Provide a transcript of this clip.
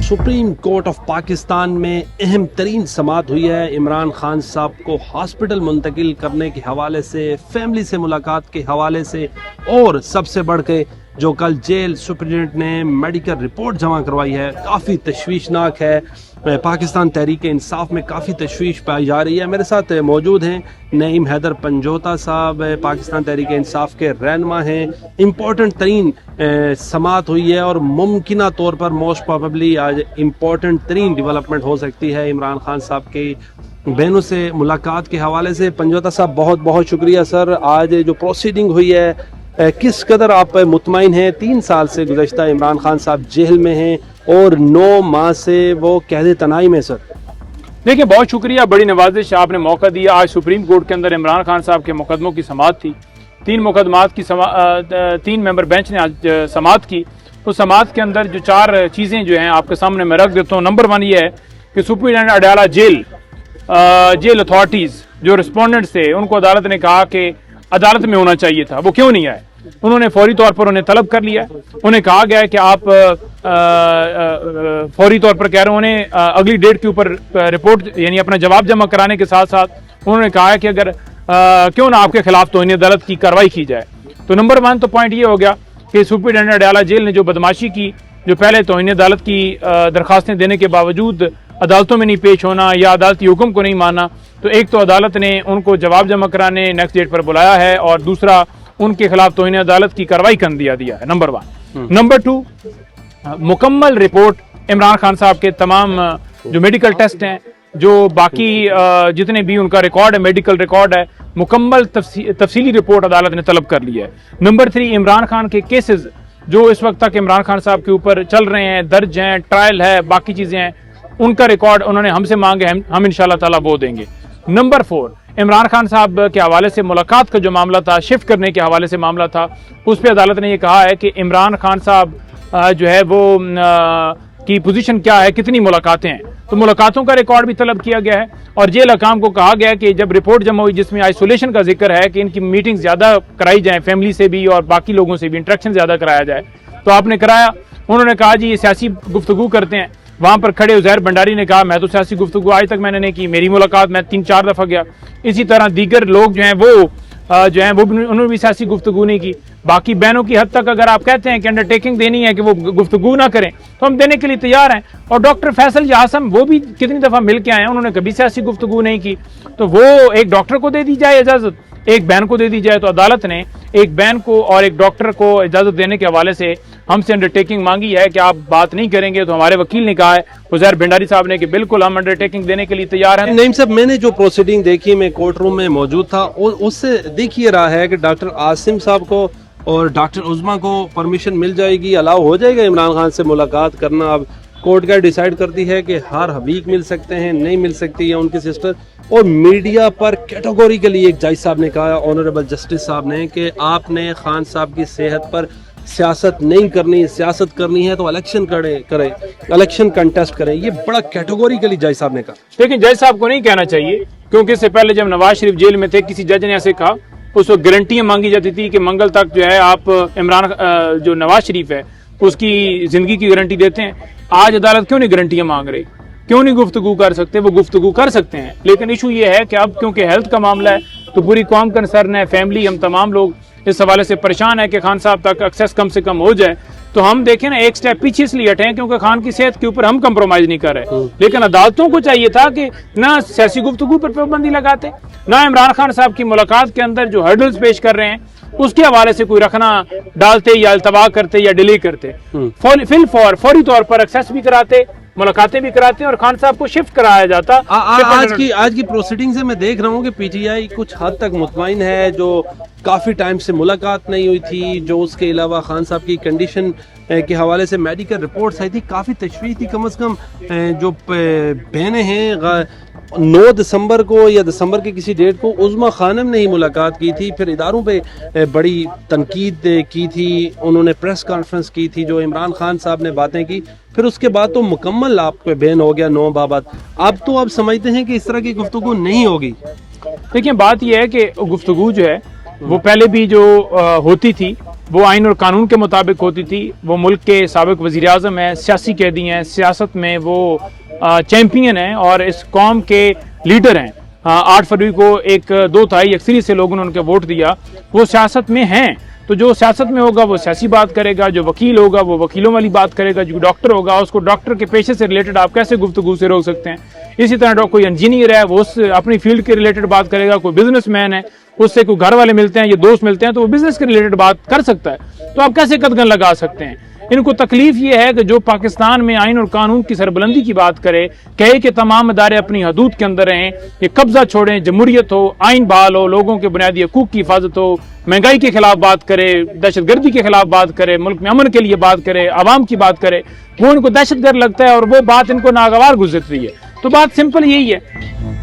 Supreme court of Pakistan में अहम तरीन समाअत हुई है। इमरान खान साहब को हॉस्पिटल मुंतकिल करने के हवाले से, फैमिली से मुलाकात के हवाले से और सबसे बढ़ के जो कल जेल सुप्रिटेंडेंट ने मेडिकल रिपोर्ट जमा करवाई है, काफ़ी तशवीशनाक है। पाकिस्तान तहरीक इंसाफ में काफ़ी तशवीश पाई जा रही है। मेरे साथ मौजूद हैं नईम हैदर पंजोता साहब, पाकिस्तान तहरीक इंसाफ के रहनुमा हैं। इम्पोर्टेंट तरीन समाअत हुई है और मुमकिन तौर पर मोस्ट प्रोबेबली आज इम्पोर्टेंट तरीन डेवलपमेंट हो सकती है इमरान खान साहब की बहनों से मुलाकात के हवाले से। पंजोता साहब बहुत बहुत शुक्रिया सर। आज जो प्रोसीडिंग हुई है किस कदर आप मुतमईन हैं? 3 साल से गुज़श्ता इमरान खान साहब जेल में हैं और 9 माह से वो कैद तनाई में। सर देखिए, बहुत शुक्रिया, बड़ी नवाजिश आपने मौका दिया। आज सुप्रीम कोर्ट के अंदर इमरान खान साहब के मुकदमों की समाअत थी। 3 मुकदमात की 3 मेंबर बेंच ने आज समाअत की। उस समाअत के अंदर जो 4 चीज़ें जो हैं आपके सामने मैं रख देता हूँ। नंबर 1 ये है कि सुप्रिटेंडेंट अडयाला जेल अथॉरिटीज़ जो रिस्पोंडेंट्स थे उनको अदालत ने कहा कि अदालत में होना चाहिए था, वो क्यों नहीं आए। उन्होंने फौरी तौर पर उन्हें तलब कर लिया। उन्हें कहा गया है कि आप फौरी तौर पर कह रहे हैं, उन्हें अगली डेट के ऊपर रिपोर्ट यानी अपना जवाब जमा कराने के साथ साथ उन्होंने कहा है कि अगर क्यों ना आपके खिलाफ तौहीन अदालत की कार्रवाई की जाए। तो नंबर 1 तो पॉइंट ये हो गया कि सुप्रिटेंडेंट अडयाला जेल ने जो बदमाशी की, जो पहले तौहीन अदालत की दरखास्तें देने के बावजूद अदालतों में नहीं पेश होना या अदालती हुक्म को नहीं मानना, तो एक तो अदालत ने उनको जवाब जमा कराने नेक्स्ट डेट पर बुलाया है और दूसरा उनके खिलाफ तौहीन अदालत की कार्रवाई कर दिया है। नंबर 1। नंबर 2, मुकम्मल रिपोर्ट इमरान खान साहब के तमाम जो मेडिकल टेस्ट हैं, जो बाकी जितने भी उनका रिकॉर्ड है, मेडिकल रिकॉर्ड है, मुकम्मल तफसीली रिपोर्ट अदालत ने तलब कर ली है। नंबर 3, इमरान खान के केसेस जो इस वक्त तक इमरान खान साहब के ऊपर चल रहे हैं, दर्ज हैं, ट्रायल है, बाकी चीज़ें हैं, उनका रिकॉर्ड उन्होंने हमसे मांगे, हम इंशाल्लाह ताला वो देंगे। नंबर 4, इमरान खान साहब के हवाले से मुलाकात का जो मामला था, शिफ्ट करने के हवाले से मामला था, उस पर अदालत ने ये कहा है कि इमरान खान साहब जो है वो की पोजीशन क्या है, कितनी मुलाकातें हैं, तो मुलाकातों का रिकॉर्ड भी तलब किया गया है। और जेल हकाम को कहा गया है कि जब रिपोर्ट जमा हुई जिसमें आइसोलेशन का जिक्र है कि इनकी मीटिंग ज़्यादा कराई जाए, फैमिली से भी और बाकी लोगों से भी इंटरेक्शन ज़्यादा कराया जाए, तो आपने कराया। उन्होंने कहा जी ये सियासी गुफ्तगू करते हैं। वहाँ पर खड़े उज़ैर भंडारी ने कहा मैं तो सियासी गुफ्तगू आज तक मैंने नहीं की, मेरी मुलाकात मैं 3-4 दफ़ा गया। इसी तरह दीगर लोग जो हैं वो उन्होंने भी सियासी गुफ्तगू नहीं की। बाकी बहनों की हद तक अगर आप कहते हैं कि अंडरटेकिंग देनी है कि वो गुफ्तगू ना करें, तो हम देने के लिए तैयार हैं। और डॉक्टर फैसल जासम वो भी कितनी दफ़ा मिल के आए हैं, उन्होंने कभी सियासी गुफ्तगू नहीं की। तो वो एक डॉक्टर को दे दी जाए इजाज़त, एक बहन को दे दी जाए। तो अदालत ने एक बहन को और एक डॉक्टर को इजाज़त देने के हवाले से हमसे अंडरटेकिंग मांगी है कि आप बात नहीं करेंगे। तो हमारे वकील ने कहा है उज़ैर भंडारी साहब ने कि बिल्कुल हम अंडरटेकिंग देने के लिए तैयार हैं। नईम साहब, मैंने जो प्रोसीडिंग देखी, मैं कोर्ट रूम में मौजूद था, उससे देख ये रहा है कि डॉक्टर आसिम साहब को और डॉक्टर उज़मा को परमिशन मिल जाएगी, अलाउ हो जाएगा इमरान खान से मुलाकात करना। अब कोर्ट का डिसाइड करती है कि हर वीक मिल सकते हैं, नहीं मिल सकती है उनकी सिस्टर। और मीडिया पर कैटेगोरिकली एक जज साहब ने कहा, ऑनरेबल जस्टिस साहब ने, कि आपने खान साहब की सेहत पर सियासत नहीं करनी, सियासत करनी है तो इलेक्शन करें, इलेक्शन कंटेस्ट करें। ये बड़ा कैटेगोरिकली जज साहब ने कहा। लेकिन जज साहब को नहीं कहना चाहिए, क्योंकि इससे पहले जब नवाज शरीफ जेल में थे किसी जज ने ऐसे कहा, उस वक्त गारंटियां मांगी जाती थी कि मंगल तक जो है आप इमरान जो नवाज शरीफ है उसकी जिंदगी की गारंटी देते हैं। आज अदालत क्यों नहीं गारंटियां मांग रही, क्यों नहीं गुफ्तगू कर सकते? वो गुफ्तगू कर सकते हैं, लेकिन इशू ये है कि अब क्योंकि हेल्थ का मामला है तो पूरी कौम कंसर्न है, फैमिली, हम तमाम लोग इस हवाले से परेशान है कि खान साहब तक एक्सेस कम से कम हो जाए। तो हम देखें ना, एक स्टेप पीछे इसलिए हटे हैं क्योंकि खान की सेहत के ऊपर हम कंप्रोमाइज नहीं कर रहे। लेकिन अदालतों को चाहिए था कि ना सियासी गुफ्तगू पर पाबंदी लगाते, ना इमरान खान साहब की मुलाकात के अंदर जो हर्डल्स पेश कर रहे हैं उसके हवाले से कोई रखना डालते या अल्तवा करते या डिले करते। फौरी तौर पर एक्सेस भी कराते, मुलाकातें भी कराते हैं और खान साहब को शिफ्ट कराया जाता। आज की प्रोसीडिंग से मैं देख रहा हूँ कि पीटीआई कुछ हद तक मुतमईन है, जो काफ़ी टाइम से मुलाकात नहीं हुई थी, जो उसके अलावा खान साहब की कंडीशन के हवाले से मेडिकल रिपोर्ट्स आई थी, काफ़ी तशवीश थी। कम से कम जो बहनें हैं 9 दिसंबर को या दिसंबर के किसी डेट को उज़मा खानम ने ही मुलाकात की थी, फिर इदारों पे बड़ी तनकीद की थी, उन्होंने प्रेस कॉन्फ्रेंस की थी, जो इमरान खान साहब ने बातें की, फिर उसके बाद तो मुकम्मल आपको बैन हो गया 9 बाबत। अब तो आप समझते हैं कि इस तरह की गुफ्तगू नहीं होगी। देखिए, बात यह है कि गुफ्तगू जो है वो पहले भी जो होती थी वो आइन और कानून के मुताबिक होती थी। वो मुल्क के साबिक वज़ीर आज़म हैं, सियासी कैदी हैं, सियासत में वो चैम्पियन हैं और इस कौम के लीडर हैं। 8 फरवरी को एक 2/3 अक्सरी से लोगों ने उनके वोट दिया। वो सियासत में हैं, तो जो सियासत में होगा वो सियासी बात करेगा, जो वकील होगा वो वकीलों वाली बात करेगा, जो डॉक्टर होगा उसको डॉक्टर के पेशे से रिलेटेड आप कैसे गुफ्तगू से रोक सकते हैं। इसी तरह कोई इंजीनियर है वो उस अपनी फील्ड के रिलेटेड बात करेगा, कोई बिजनेसमैन है उससे कोई घर वाले मिलते हैं या दोस्त मिलते हैं तो वो बिजनेस के रिलेटेड बात कर सकता है। तो आप कैसे कदगन लगा सकते हैं। इनको तकलीफ ये है कि जो पाकिस्तान में आइन और कानून की सरबुलंदी की बात करे, कहे कि तमाम अदारे अपनी हदूद के अंदर रहें, ये कब्जा छोड़ें, जमहूरियत हो, आइन बहाल हो, लोगों के बुनियादी हकूक की हिफाजत हो, महंगाई के खिलाफ बात करे, दहशतगर्दी के खिलाफ बात करे, मुल्क में अमन के लिए बात करे, आवाम की बात करे, वो इनको दहशतगर्द लगता है और वो बात इनको नागवार गुजरती है। तो बात सिंपल यही है।